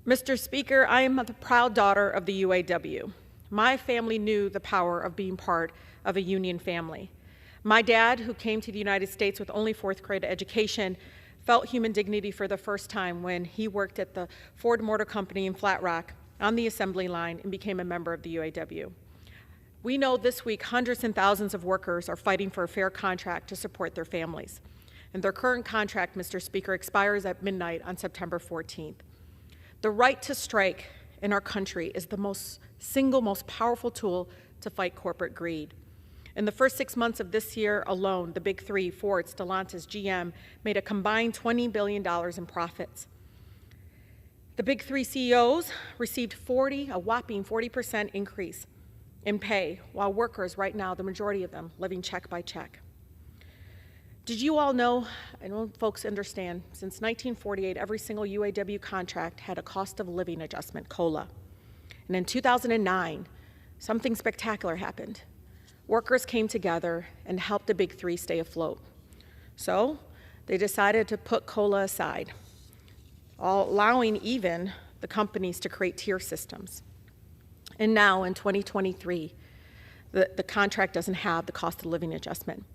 Mr. Speaker, I am the proud daughter of the UAW. My family knew the power of being part of a union family. My dad, who came to the United States with only fourth grade education, felt human dignity for the first time when he worked at the Ford Motor Company in Flat Rock on the assembly line and became a member of the UAW. We know this week hundreds and thousands of workers are fighting for a fair contract to support their families. And their current contract, Mr. Speaker, expires at midnight on September 14th. The right to strike in our country is the single most powerful tool to fight corporate greed. In the first 6 months of this year alone, the big three, Ford, Stellantis, GM, made a combined $20 billion in profits. The big three CEOs received a whopping 40% increase in pay, while workers right now, the majority of them, living check by check. Did you all know, I know folks understand, since 1948, every single UAW contract had a cost of living adjustment, COLA. And in 2009, something spectacular happened. Workers came together and helped the big three stay afloat. So they decided to put COLA aside, allowing even the companies to create tier systems. And now in 2023, the contract doesn't have the cost of living adjustment.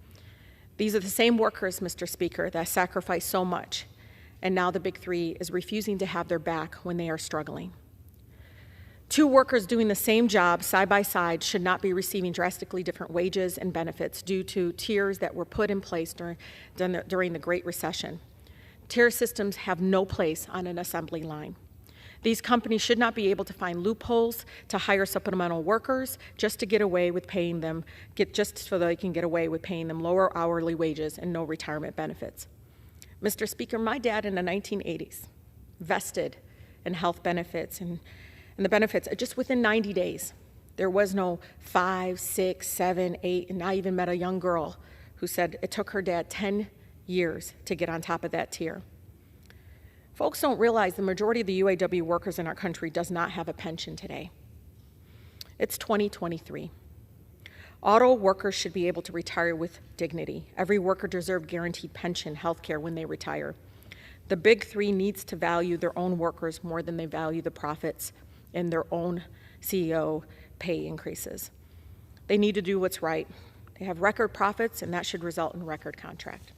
These are the same workers, Mr. Speaker, that sacrificed so much, and now the big three is refusing to have their back when they are struggling. Two workers doing the same job side by side should not be receiving drastically different wages and benefits due to tiers that were put in place during the Great Recession. Tier systems have no place on an assembly line. These companies should not be able to find loopholes to hire supplemental workers just to get away with paying them, just so they can get away with paying them lower hourly wages and no retirement benefits. Mr. Speaker, my dad in the 1980s vested in health benefits and the benefits just within 90 days. There was no 5, 6, 7, 8, and I even met a young girl who said it took her dad 10 years to get on top of that tier. Folks don't realize the majority of the UAW workers in our country does not have a pension today. It's 2023. Auto workers should be able to retire with dignity. Every worker deserves guaranteed pension, health care when they retire. The big three needs to value their own workers more than they value the profits and their own CEO pay increases. They need to do what's right. They have record profits, and that should result in a record contract.